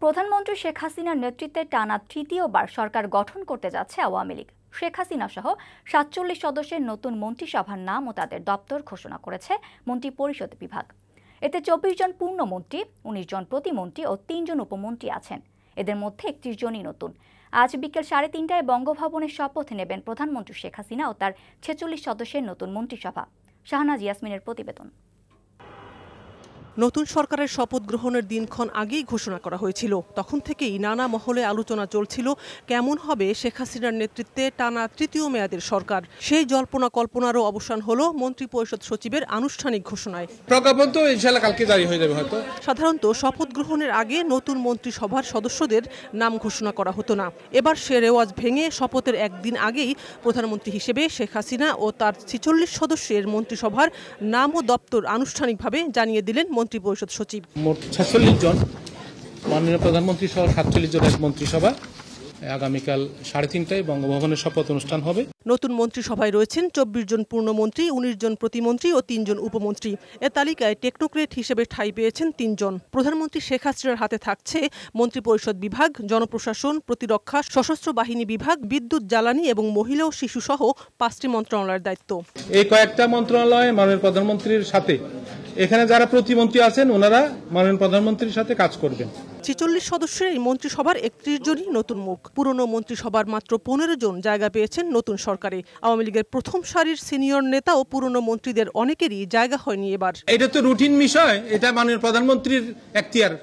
প্রধানমন্ত্রী শেখ হাসিনার নেতৃত্বে টানা তৃতীয়বার সরকার গঠন করতে যাচ্ছে আওয়ামী লীগ। শেখ হাসিনা সহ ৪৭ সদস্যের নতুন মন্ত্রিসভার নাম ও তাদের দপ্তর ঘোষণা করেছে মন্ত্রিপরিষদ বিভাগ। এতে ২৪ জন পূর্ণমন্ত্রী, ১৯ জন প্রতিমন্ত্রী ও ৩ জন উপমন্ত্রী আছেন। এদের মধ্যে ৩১ জনই নতুন। আজ বিকেল ৩:৩০টায় বঙ্গভবনে শপথ নেবেন প্রধানমন্ত্রী শেখ হাসিনা ও তার ৪৬ সদস্যের নতুন মন্ত্রিসভা। শাহনাজ ইয়াসমিনের প্রতিবেদন। নতুন সরকারের শপথ গ্রহণের দিনক্ষণ আগেই ঘোষণা করা হয়েছিল। তখন থেকেই নানা মহলে আলোচনা চলছিল কেমন হবে শেখ হাসিনার নেতৃত্বে টানা তৃতীয় মেয়াদের সরকার। সেই জল্পনা কল্পনারও অবসান হলো মন্ত্রিপরিষদ সচিবের আনুষ্ঠানিক ঘোষণায়। প্রজ্ঞাপন তো ইনশাআল্লাহ কালকে জারি হয়ে যাবে হয়তো। সাধারণত শপথ গ্রহণের আগে নতুন মন্ত্রিসভার সদস্যদের নাম ঘোষণা করা হতো না। এবার সে রেওয়াজ ভেঙে শপথের একদিন আগেই প্রধানমন্ত্রী হিসেবে শেখ হাসিনা ও তার ৪৬ সদস্যের মন্ত্রিসভার নাম ও দপ্তর আনুষ্ঠানিকভাবে জানিয়ে দিলেন মন্ত্রিপরিষদ সচিব। মোট ৪৬ জন, মাননীয় প্রধানমন্ত্রী সহ ৪৭ জনের মন্ত্রিসভা আগামীকাল ৩:৩০টায় বঙ্গভবনের শপথ অনুষ্ঠান হবে। নতুন মন্ত্রিসভায় রয়েছেন ২৪ জন পূর্ণমন্ত্রী, ১৯ জন প্রতিমন্ত্রী ও ৩ জন উপমন্ত্রী। এ তালিকায় টেকনোক্রেট হিসেবে ঠাঁই পেয়েছেন ৩ জন। প্রধানমন্ত্রী শেখ হাসিনার হাতে থাকছে মন্ত্রিপরিষদ বিভাগ, জনপ্রশাসন, প্রতিরক্ষা, সশস্ত্র বাহিনী বিভাগ, বিদ্যুৎ, জ্বালানি এবং মহিলা ও শিশু সহ ৫টি মন্ত্রণালয়ের দায়িত্ব। এই কয়েকটা মন্ত্রণালয় মাননীয় প্রধানমন্ত্রীর সাথে, এখানে যারা প্রতিমন্ত্রী আছেন ওনারা মাননীয় প্রধানমন্ত্রীর সাথে কাজ করবেন। ৪৬ সদস্যের এই মন্ত্রিসভার ৩১ জনই নতুন মুখ। পুরনো মন্ত্রিসভার মাত্র ১৫ জন জায়গা পেয়েছেন নতুন সরকারে। আওয়ামী লীগের প্রথম সারির সিনিয়র নেতা ও পুরনো মন্ত্রীদের অনেকেরই জায়গা হয়নি এবার। এটা তো রুটিন বিষয়, এটা মাননীয় প্রধানমন্ত্রীর এখতিয়ার।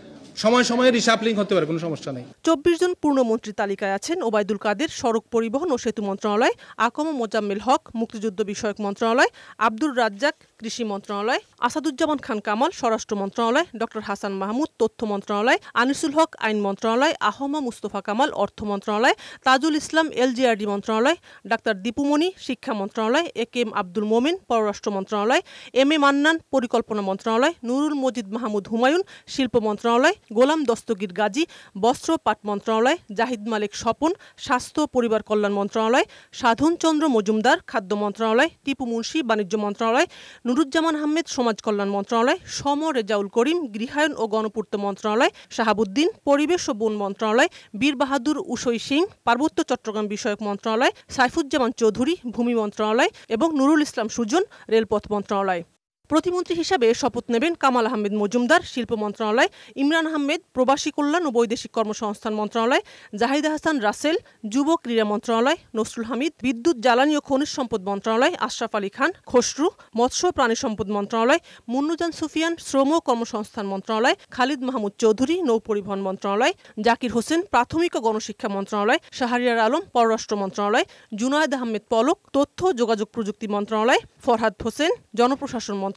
সময় সময়ে রিসাপলিং হতে পারে, কোনো সমস্যা নেই। ২৪ জন পূর্ণমন্ত্রীর তালিকায় আছেন ওবায়দুল কাদের, সড়ক পরিবহন ও সেতু মন্ত্রণালয়, আকম মোজাম্মেল হক, মুক্তিযুদ্ধ বিষয়ক মন্ত্রণালয়, আব্দুর রাজ্জাক, কৃষি মন্ত্রণালয়, আসাদুজ্জামান খান কামাল, স্বরাষ্ট্র মন্ত্রণালয়, ডক্টর হাসান মাহমুদ, তথ্য মন্ত্রণালয়, আনিসুল হক, আইন মন্ত্রণালয়, আহমা মুস্তফা কামাল, অর্থ মন্ত্রণালয়, তাজুল ইসলাম, এলজিআরডি মন্ত্রণালয়, ডাক্তার দীপুমণি, শিক্ষা মন্ত্রণালয়, একেএম আব্দুল মোমেন, পররাষ্ট্র মন্ত্রণালয়, এম এ মান্নান, পরিকল্পনা মন্ত্রণালয়, নুরুল মজিদ মাহমুদ হুমায়ুন, শিল্প মন্ত্রণালয়, গোলাম দস্তগীর গাজী, বস্ত্র পাট মন্ত্রণালয়, জাহিদ মালিক স্বপন, স্বাস্থ্য পরিবার কল্যাণ মন্ত্রণালয়, সাধন চন্দ্র মজুমদার, খাদ্য মন্ত্রণালয়, টিপু মুন্সি, বাণিজ্য মন্ত্রণালয়, নুরুজ্জামান আহমেদ, সমাজ কল্যাণ মন্ত্রণালয়, সম রেজাউল করিম, গৃহায়ন ও গণপূর্ত মন্ত্রণালয়, শাহাবুদ্দিন, পরিবেশ ও বন মন্ত্রণালয়, বীর বাহাদুর উসই সিং, পার্বত্য চট্টগ্রাম বিষয়ক মন্ত্রণালয়, সাইফুজ্জামান চৌধুরী, ভূমি মন্ত্রণালয় এবং নুরুল ইসলাম সুজন, রেলপথ মন্ত্রণালয়। প্রতিমন্ত্রী হিসাবে শপথ নেবেন কামাল আহমেদ মজুমদার, শিল্প মন্ত্রণালয়, ইমরান আহমেদ, প্রবাসী কল্যাণ ও বৈদেশিক কর্মসংস্থান মন্ত্রণালয়, জাহিদ হাসান রাসেল, যুব ক্রীড়া মন্ত্রণালয়, নসরুল হামিদ, বিদ্যুৎ, জ্বালানি ও খনিজ সম্পদ মন্ত্রণালয়, আশরাফ আলী খান, খসরু, মৎস্য প্রাণী সম্পদ মন্ত্রণালয়, মুন্নুজান সুফিয়ান, শ্রম ও কর্মসংস্থান মন্ত্রণালয়, খালিদ মাহমুদ চৌধুরী, নৌ পরিবহন মন্ত্রণালয়, জাকির হোসেন, প্রাথমিক ও গণশিক্ষা মন্ত্রণালয়, শাহরিয়ার আলম, পররাষ্ট্র মন্ত্রণালয়, জুনায়েদ আহমেদ পলক, তথ্য যোগাযোগ প্রযুক্তি মন্ত্রণালয়, ফরহাদ হোসেন, জনপ্রশাসন মন্ত্রণালয়,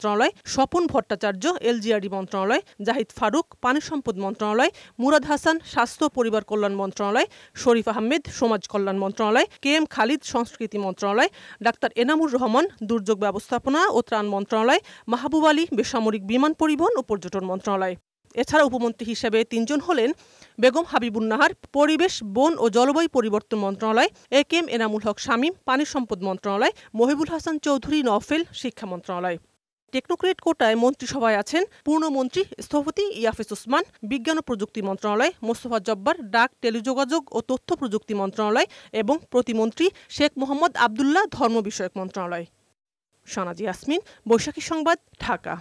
স্বপন ভট্টাচার্য, এলজিআরডি মন্ত্রণালয়, জাহিদ ফারুক, পানি সম্পদ মন্ত্রণালয়, মুরাদ হাসান, স্বাস্থ্য পরিবার কল্যাণ মন্ত্রণালয়, শরীফ আহমেদ, সমাজ কল্যাণ মন্ত্রণালয়, কে এম খালিদ, সংস্কৃতি মন্ত্রণালয়, ডাক্তার এনামুর রহমান, দুর্যোগ ব্যবস্থাপনা ও ত্রাণ মন্ত্রণালয়, মাহবুব আলী, বেসামরিক বিমান পরিবহন ও পর্যটন মন্ত্রণালয়। এছাড়া উপমন্ত্রী হিসেবে ৩ জন হলেন বেগম হাবিবুন নাহার, পরিবেশ, বন ও জলবায়ু পরিবর্তন মন্ত্রণালয়, একেএম এনামুল হক শামীম, পানি সম্পদ মন্ত্রণালয়, মহিবুল হাসান চৌধুরী নওফেল, শিক্ষা মন্ত্রণালয়। টেকনোক্রেট কোটায় মন্ত্রিসভায় আছেন পূর্ণমন্ত্রী স্থপতি ইয়াফিস ওসমান, বিজ্ঞান ও প্রযুক্তি মন্ত্রণালয়, মোস্তফা জব্বার, ডাক, টেলিযোগাযোগ ও তথ্য প্রযুক্তি মন্ত্রণালয় এবং প্রতিমন্ত্রী শেখ মোহাম্মদ আবদুল্লাহ, ধর্ম বিষয়ক মন্ত্রণালয়। শাহনাজ ইয়াসমিন, বৈশাখী সংবাদ, ঢাকা।